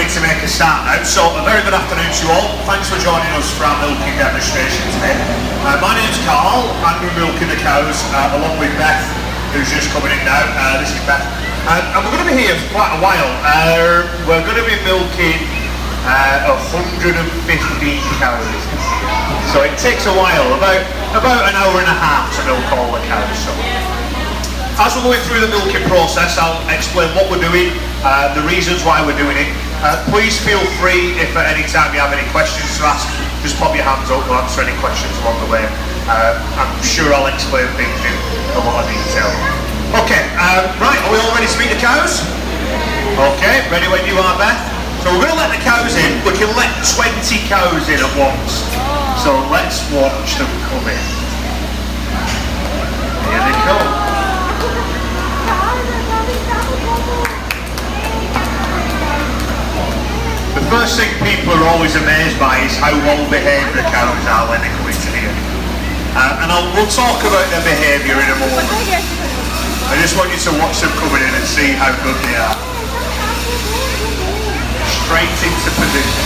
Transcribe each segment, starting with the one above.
to make a start now. So a very good afternoon to you all. Thanks for joining us for our milking demonstration today. My name's Carl. I'm going to be milking the cows along with Beth, who's just coming in now. This is Beth. And we're going to be here for quite a while. We're going to be milking 150 cows. So it takes a while, about an hour and a half to milk all the cows. So as we're going through the milking process, I'll explain what we're doing, the reasons why we're doing it. Please feel free, if at any time you have any questions to ask, just pop your hands up, we'll answer any questions along the way. I'm sure I'll explain things in a lot of detail. Okay, right, are we all ready to meet the cows? Okay, ready when you are, Beth? So we're going to let the cows in. We can let 20 cows in at once. So let's watch them come in. Here they come. The first thing people are always amazed by is how well behaved the cows are when they come into here. And we'll talk about their behaviour in a moment. I just want you to watch them coming in and see how good they are. Straight into position.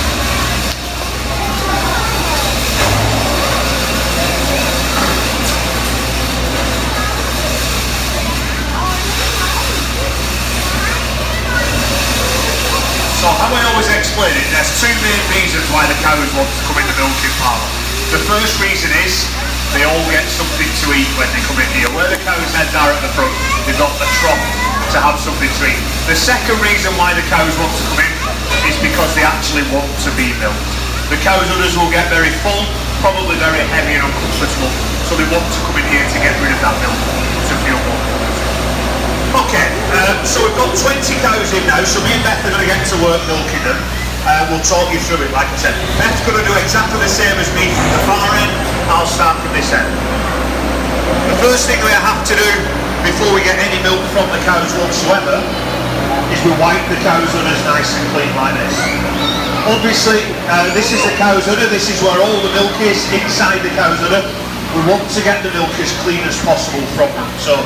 So how I always explain it, there's two main reasons why the cows want to come in the milking parlour. The first reason is they all get something to eat when they come in here. Where the cows' heads are at the front, they've got the trough to have something to eat. The second reason why the cows want to come in is because they actually want to be milked. The cows' udders will get very full, probably very heavy and uncomfortable, so they want to come in here to get rid of that milk to feel more comfortable. Okay, so we've got 20 cows in now, so me and Beth are going to get to work milking them. We'll talk you through it, like I said. Beth's going to do exactly the same as me from the far end. I'll start from this end. The first thing we have to do before we get any milk from the cows whatsoever is we wipe the cow's udders nice and clean like this. Obviously, this is the cow's udder. This is where all the milk is inside the cow's udder. We want to get the milk as clean as possible from them. So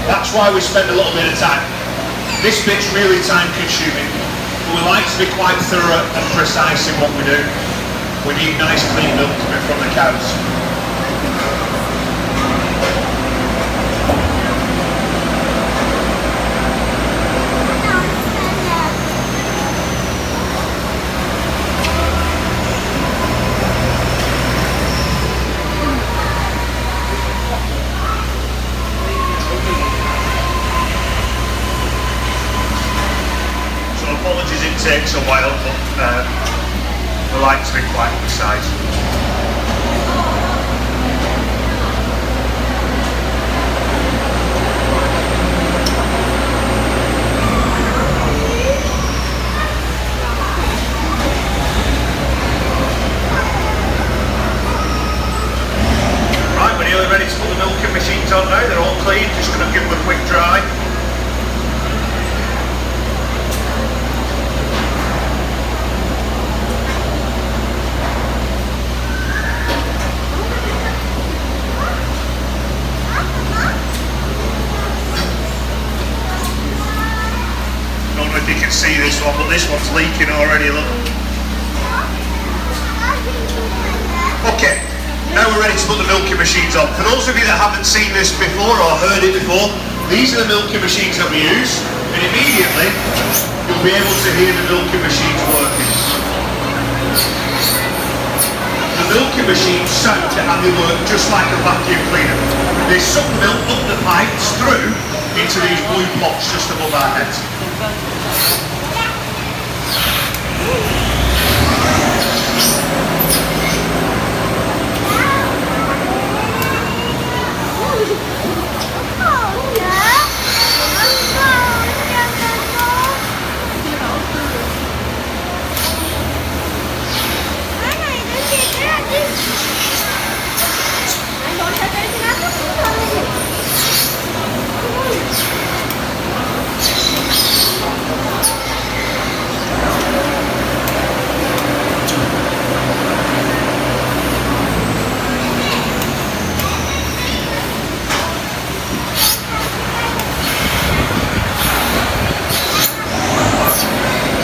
that's why we spend a little bit of time. This bit's really time consuming, but we like to be quite thorough and precise in what we do. We need nice clean milk coming from the cows. Apologies, it takes a while, but we like to be quite precise. Right, we're nearly ready to put the milking machines on now. They're all clean, just going to give them a quick dry. You can see this one, but this one's leaking already, look. Okay, now we're ready to put the milking machines on. For those of you that haven't seen this before or heard it before, these are the milking machines that we use, and immediately you'll be able to hear the milking machines working. The milking machines sound and they work just like a vacuum cleaner. They suck milk up the pipes through into these blue pots just above our heads.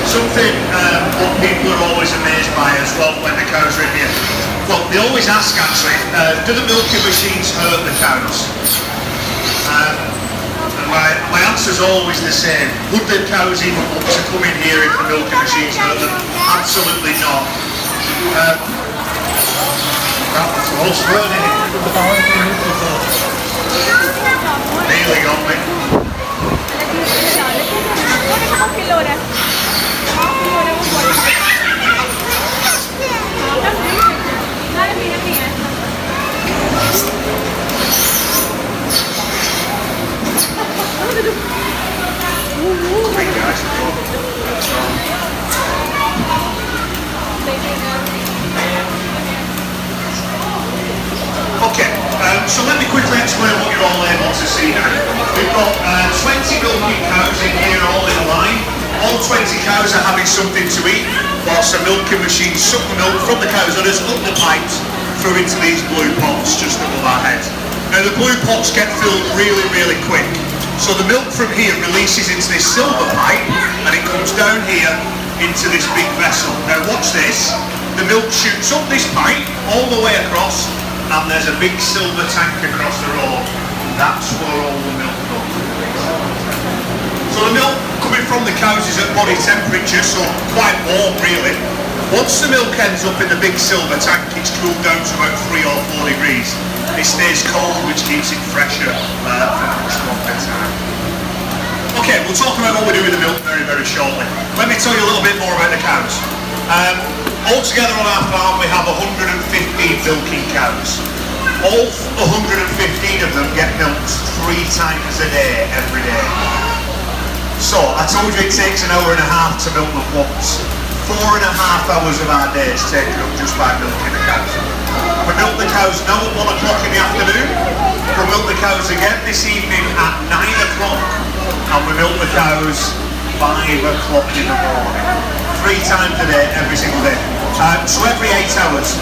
Something people are always amazed by as well when the cows are in here. Well, they always ask actually, do the milking machines hurt the cows? My answer is always the same. Would the cows even want to come in here if the milking machines hurt them? Absolutely not. That was all swirling it. Nearly got me. Okay, so let me quickly explain what you're all able to see now. We've got 20 milking cows in here all in a line. All 20 cows are having something to eat, whilst the milking machine suck the milk from the cows' udders up the pipes through into these blue pots just above our heads. Now the blue pots get filled really, really quick. So the milk from here releases into this silver pipe and it comes down here into this big vessel. Now watch this. The milk shoots up this pipe all the way across and there's a big silver tank across the road. That's where all the milk goes. So the milk coming from the cows is at body temperature, so quite warm really. Once the milk ends up in the big silver tank, it's cooled down to about 3 or 4 degrees. It stays cold, which keeps it fresher for much longer time. Okay, we'll talk about what we do with the milk very, very shortly. Let me tell you a little bit more about the cows. Altogether on our farm we have 115 milking cows. All 115 of them get milked 3 times a day, every day. So, I told you it takes an hour and a half to milk them once. 4.5 hours of our day is taken up just by milking the cows. We milk the cows now at 1 o'clock in the afternoon. We'll milk the cows again this evening at 9 o'clock. And we milk the cows 5 o'clock in the morning. 3 times a day, every single day. So every 8 hours.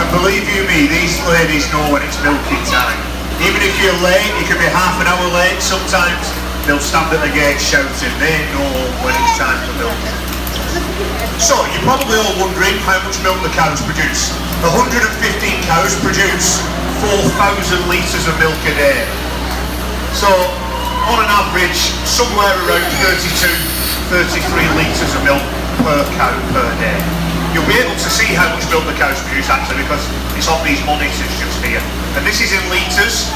And believe you me, these ladies know when it's milking time. Even if you're late, you can be half an hour late sometimes. They'll stand at the gate shouting. They know when it's time for milking. So, you're probably all wondering how much milk the cows produce. 115 cows produce 4,000 litres of milk a day. So, on an average, somewhere around 33 litres of milk per cow per day. You'll be able to see how much milk the cows produce actually because it's on these monitors just here. And this is in litres,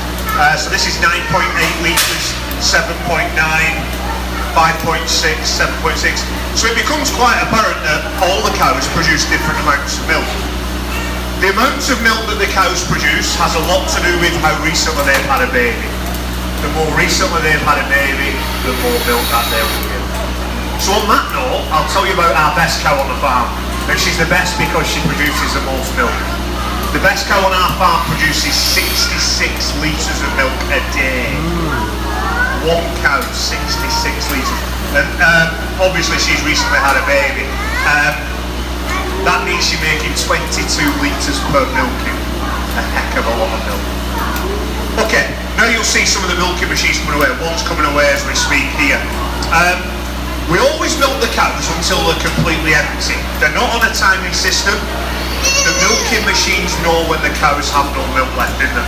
so this is 9.8 litres, 7.9, 5.6, 7.6. So it becomes quite apparent that all the cows produce different amounts of milk. The amount of milk that the cows produce has a lot to do with how recently they've had a baby. The more recently they've had a baby, the more milk that they will give. So on that note, I'll tell you about our best cow on the farm. And she's the best because she produces the most milk. The best cow on our farm produces 66 litres of milk a day. One cow, 66 litres. And obviously she's recently had a baby. That means she's making 22 litres per milking. A heck of a lot of milk. Okay, now you'll see some of the milking machines coming away. One's coming away as we speak here. We always milk the cows until they're completely empty. They're not on a timing system. The milking machines know when the cows have no milk left in them.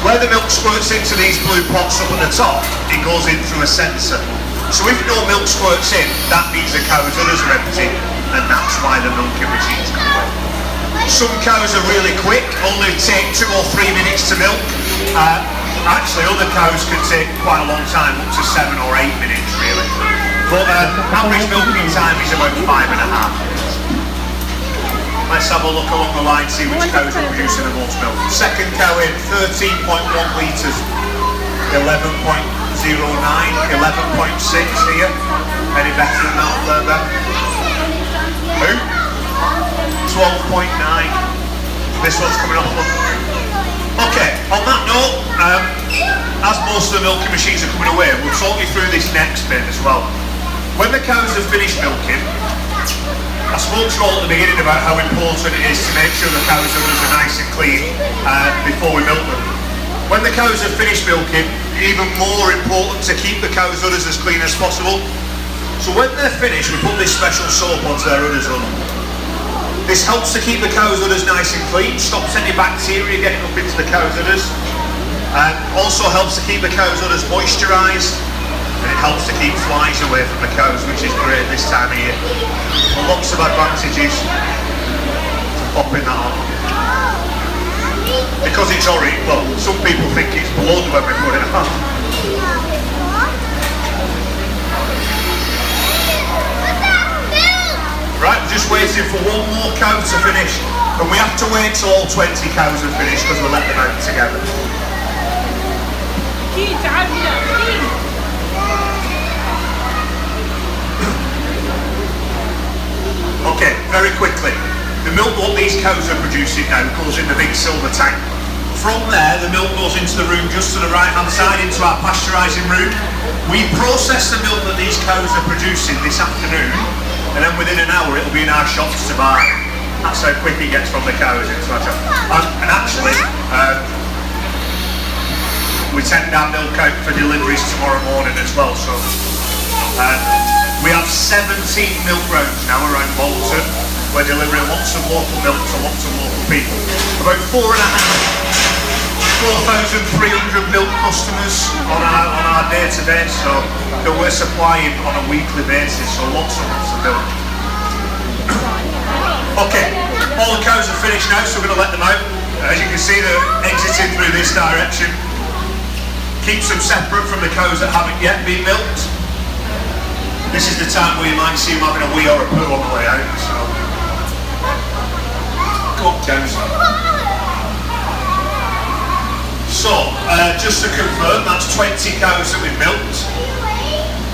Where the milk squirts into these blue pots up at the top, it goes in through a sensor. So if no milk squirts in, that means the cow's udders are empty, and that's why the milking machines come away. Some cows are really quick, only take 2 or 3 minutes to milk. Actually, other cows can take quite a long time, up to 7 or 8 minutes really. But average milking time is about 5.5 minutes. Let's have a look along the line, see which cows are producing the most milk. Second cow in, 13.1 litres, 11.09, 11.6 here. Any better than that there, Ben? Who? 12.9. This one's coming off. Okay, on that note, as most of the milking machines are coming away, we'll talk you through this next bit as well. When the cows have finished milking, I spoke to you all at the beginning about how important it is to make sure the cows' udders are nice and clean before we milk them. When the cows have finished milking, even more important to keep the cows' udders as clean as possible. So when they're finished, we put this special soap onto their udders on. This helps to keep the cow's udders nice and clean, stops any bacteria getting up into the cow's udders, and also helps to keep the cow's udders moisturised, and it helps to keep flies away from the cows, which is great this time of year. Lots of advantages to popping that on. Because it's orange, well, some people think it's blood when we put it on. Right, we're just waiting for one more cow to finish, and we have to wait till all 20 cows are finished because we'll let them out together. Okay, very quickly. The milk what these cows are producing now goes in the big silver tank. From there, the milk goes into the room just to the right-hand side, into our pasteurising room. We process the milk that these cows are producing this afternoon, and then within an hour it'll be in our shops to buy. That's how quick it gets from the cows into our shop. And actually, we send our milk out for deliveries tomorrow morning as well. So we have 17 milk rounds now around Bolton. We're delivering lots of local milk to lots of local people. About 4,300 milk customers on our database, so that we're supplying on a weekly basis, so lots of milk. Okay, all the cows are finished now, so we're going to let them out. As you can see, they're exiting through this direction. Keeps them separate from the cows that haven't yet been milked. This is the time where you might see them having a wee or a poo on the way out. So, go on, cows. So, just to confirm, that's 20 cows that we've milked.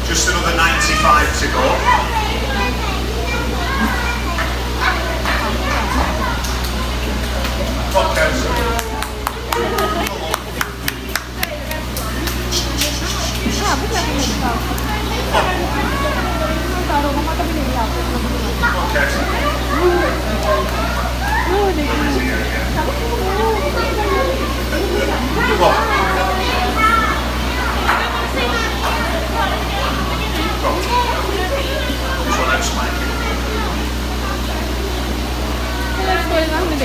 Just another 95 to go. Come on, cows. Let's go around and